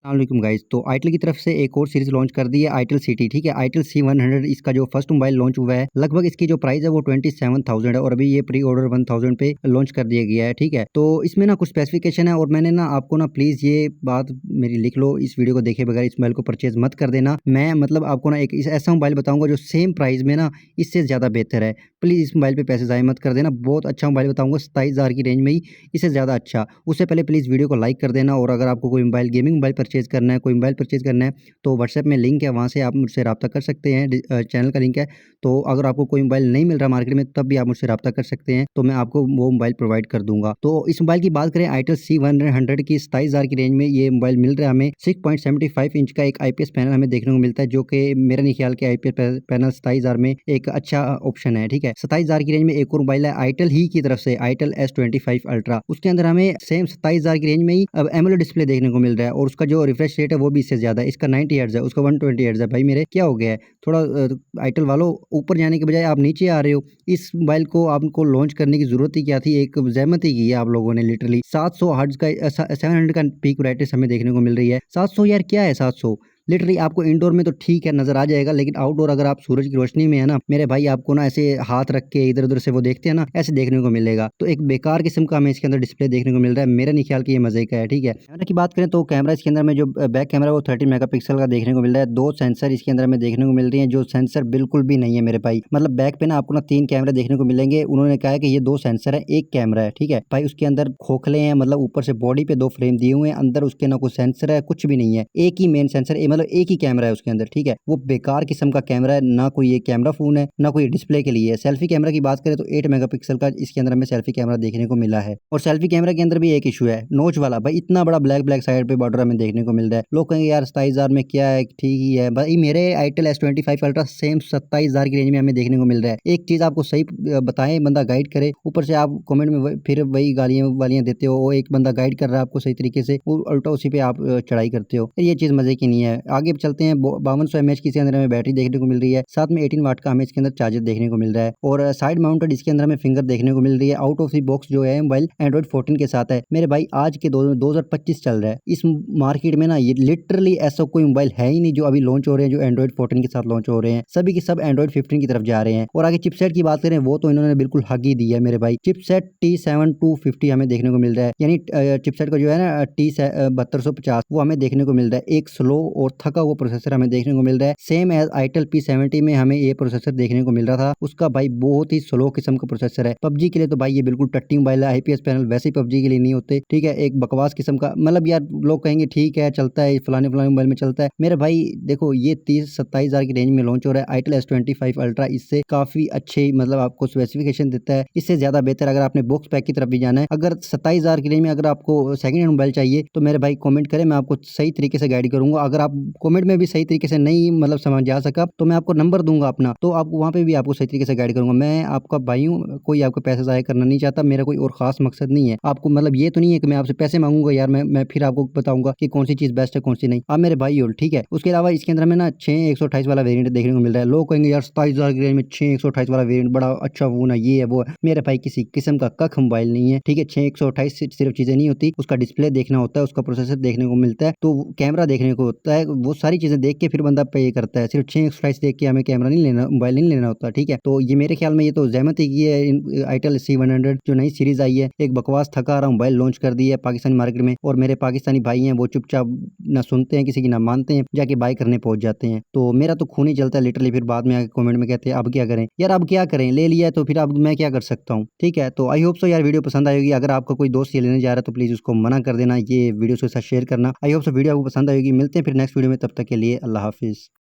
अस्सलामुअलैकुम गाइस। तो आईटेल की तरफ से एक और सीरीज लॉन्च कर दी है, आईटेल सिटी। ठीक है, आईटेल C100 इसका जो फर्स्ट मोबाइल लॉन्च हुआ है, लगभग इसकी जो प्राइस है वो 27,000 है और अभी ये प्री ऑर्डर 1000 पे लॉन्च कर दिया गया है। ठीक है, तो इसमें ना कुछ स्पेसिफिकेशन है और मैंने ना आपको ना प्लीज ये बात मेरी लिख लो, इस वीडियो को देखे बगैर इस मोबाइल को परचेज मत कर देना। मैं मतलब आपको ना एक ऐसा मोबाइल बताऊंगा जो सेम प्राइस में ना इससे ज्यादा बेहतर है। प्लीज इस मोबाइल पे पैसे ज़ाया मत कर देना। बहुत अच्छा मोबाइल बताऊंगा 27,000 की रेंज में ही, इससे ज़्यादा अच्छा। उससे पहले प्लीज़ वीडियो को लाइक कर देना और अगर आपको कोई मोबाइल गेमिंग मोबाइल परचेज़ करना है, कोई मोबाइल परचेज़ करना है तो व्हाट्सएप में लिंक है, वहाँ से आप मुझसे रब्ता कर सकते हैं। चैनल का लिंक है। तो अगर आपको कोई मोबाइल नहीं मिल रहा मार्केट में तब भी आप मुझसे रब्ता कर सकते हैं, तो मैं आपको वो मोबाइल प्रोवाइड कर दूंगा। तो इस मोबाइल की बात करें, आईटेल C100 की 27,000 की रेंज में ये मोबाइल मिल रहा है हमें। 6.75 इंच का एक IPS पैनल हमें देखने को मिलता है, जो कि मेरा नहीं ख्याल कि IPS पैनल 27,000 में एक अच्छा ऑप्शन है। ठीक है, 27,000 की रेंज में एक और मोबाइल है आईटेल ही की तरफ से, आईटेल S25 अल्ट्रा। उसके अंदर हमें सेम 27,000 की रेंज में ही अब एमोलेड डिस्प्ले देखने को मिल रहा है और उसका जो रिफ्रेश रेट है वो भी इससे ज्यादा है। इसका 90 हर्ट्ज है, उसका 120 हर्ट्ज है। भाई मेरे क्या हो गया है, थोड़ा आईटेल वालों ऊपर जाने के बजाय आप नीचे आ रहे हो। इस मोबाइल को आपको लॉन्च करने की जरूरत ही क्या थी, एक जहमत ही की है आप लोगों ने। लिटरली 700 हर्ट्ज का 700 का पीक ब्राइटनेस हमें देखने को मिल रही है। 700 यार क्या है 700। लिटरली आपको इंडोर में तो ठीक है नजर आ जाएगा, लेकिन आउटडोर अगर आप सूरज की रोशनी में है ना मेरे भाई, आपको ना ऐसे हाथ रख के इधर उधर से वो देखते हैं ना, ऐसे देखने को मिलेगा। तो एक बेकार किस्म का हमें इसके अंदर डिस्प्ले देखने को मिल रहा है। मेरा नहीं ख्याल कि ये मजे का है। ठीक है, कैमरा की बात करें तो कैमरा इसके अंदर में जो बैक कैमरा वो 30 मेगापिक्सल का देखने को मिल रहा है। 2 सेंसर इसके अंदर हमें देखने को मिल रही है, जो सेंसर बिल्कुल भी नहीं है मेरे भाई। मतलब बैक पे ना आपको ना 3 कैमरे देखने को मिलेंगे। उन्होंने कहा है कि ये 2 सेंसर है, एक कैमरा है। ठीक है भाई, उसके अंदर खोखले हैं, मतलब ऊपर से बॉडी पे 2 फ्रेम दिए हुए हैं, अंदर उसके ना कोई सेंसर है, कुछ भी नहीं है। एक ही मेन सेंसर है, मतलब एक ही कैमरा है उसके अंदर। ठीक है, वो बेकार किस्म का कैमरा है, ना कोई ये कैमरा फोन है ना कोई डिस्प्ले के लिए है। सेल्फी कैमरा की बात करें तो 8 मेगापिक्सल का इसके अंदर हमें सेल्फी कैमरा देखने को मिला है। और सेल्फी कैमरा के अंदर भी एक इशू है, नोच वाला। भाई इतना बड़ा ब्लैक ब्लैक साइड पे बॉर्डर हमें देखने को मिल रहा है। लोग कहेंगे यार 27,000 में क्या है, ठीक ही है। भाई मेरे आईटेल S25 अल्ट्रा सेम 27,000 की रेंज में हमें देखने को मिल रहा है। एक चीज आपको सही बताएं, बंदा गाइड करे, ऊपर से आप कमेंट में फिर वही गालियां वालियां देते हो। वो एक बंदा गाइड कर रहा है आपको सही तरीके से, वो उल्टा उसी पे आप चढ़ाई करते हो। ये चीज मजे की नहीं है। आगे चलते हैं। 5200 mAh की इसके अंदर हमें बैटरी देखने को मिल रही है, साथ में 18 वाट का हमें इसके अंदर चार्जर देखने को मिल रहा है और साइड माउंटेड इसके अंदर हमें फिंगर देखने को मिल रही है। आउट ऑफ द बॉक्स जो है मोबाइल एंड्रॉइड 14 के साथ है। मेरे भाई आज के 2025 चल रहा है, इस मार्केट में ना ये लिटरली ऐसा कोई मोबाइल है ही नहीं जो अभी लॉन्च हो रहे हैं, जो एंड्रॉइड 14 के साथ लॉन्च हो रहे हैं। सभी के सब एंड्रॉइड 15 की तरफ जा रहे हैं। और आगे चिपसेट की बात करें, वो तो इन्होंने बिल्कुल हक ही दी है मेरे भाई। चिपसेट T7250 हमें देखने को मिल रहा है, यानी चिपसेट का जो है ना T7250 वो हमें देखने को मिल रहा है। एक स्लो और थका हुआ प्रोसेसर हमें देखने को मिल रहा है। सेम एज आईटेल P70 में हमें ये प्रोसेसर देखने को मिल रहा था, उसका भाई बहुत ही स्लो किस्म का प्रोसेसर है। पबजी के लिए तो भाई ये बिल्कुल टट्टी मोबाइल है। IPS पैनल वैसे ही पबजी के लिए नहीं होते। ठीक है, एक बकवास किस्म का, मतलब यार लोग कहेंगे ठीक है चलता है, फलाने फलाने मोबाइल में चलता है। मेरे भाई देखो, ये 30-27,000 की रेंज में लॉन्च हो रहा है। आईटेल S25 अल्ट्रा इससे काफी अच्छे मतलब आपको स्पेसिफिकेशन देता है, इससे ज्यादा बेहतर। अगर आपने बॉक्स पैक की तरफ भी जाना है, अगर 27,000 की रेंज में अगर आपको सेकंड हैंड मोबाइल चाहिए तो मेरे भाई कमेंट करें, मैं आपको सही तरीके से गाइड करूंगा। अगर आप कमेंट में भी सही तरीके से नहीं मतलब समझ जा सका तो मैं आपको नंबर दूंगा अपना, तो आप वहाँ पे भी आपको सही तरीके से गाइड करूंगा। मैं आपका भाई हूँ, कोई आपका पैसा ज़ाया करना नहीं चाहता। मेरा कोई और खास मकसद नहीं है। आपको मतलब ये तो नहीं है कि मैं आपसे पैसे मांगूंगा यार, मैं फिर आपको बताऊंगा कि कौन सी चीज़ बेस्ट है कौन सी नहीं। आप मेरे भाई हो। ठीक है, उसके अलावा इसके अंदर हमें ना 6128 वाला वेरियंट देखने को मिल रहा है। लोग कहेंगे यार 27,000 की रेंज में 6128 वाला वेरियंट बड़ा अच्छा फोन है, ये है वो है। मेरे भाई किसी किस्म का कख मोबाइल नहीं है। ठीक है, 6128 से सिर्फ चीज़ें नहीं होती, उसका डिस्प्ले देखना होता है, उसका प्रोसेसर देखने को मिलता है, तो कैमरा देखने को होता है। वो सारी चीज़ें देख के फिर बंदा पे करता है। सिर्फ 6128 देख के हमें कैमरा नहीं लेना, मोबाइल नहीं लेना होता। ठीक है, तो ये मेरे ख्याल में ये तो जहमत ही की है। आईटेल C100 जो नई सीरीज आई है, एक बकवास थका रहा मोबाइल लॉन्च कर दी है पाकिस्तानी मार्केट में, और मेरे पाकिस्तानी भाई हैं वो चुपचाप ना सुनते हैं किसी की ना मानते हैं, जाके बाय करने पहुंच जाते हैं। तो मेरा तो खून ही चलता है लिटरली। फिर बाद में आके कमेंट में कहते हैं अब क्या करें यार, अब क्या करें, ले लिया है तो फिर अब मैं क्या कर सकता हूँ। ठीक है, तो आई होप सो यार वीडियो पसंद आएगी। अगर आपका कोई दोस्त ये लेने जा रहा है तो प्लीज उसको मना कर देना, ये वीडियो के साथ शेयर करना। आई होप सो वीडियो आपको पसंद आएगी। मिलते हैं फिर नेक्स्ट वीडियो में, तब तक के लिए अल्लाह हाफिज।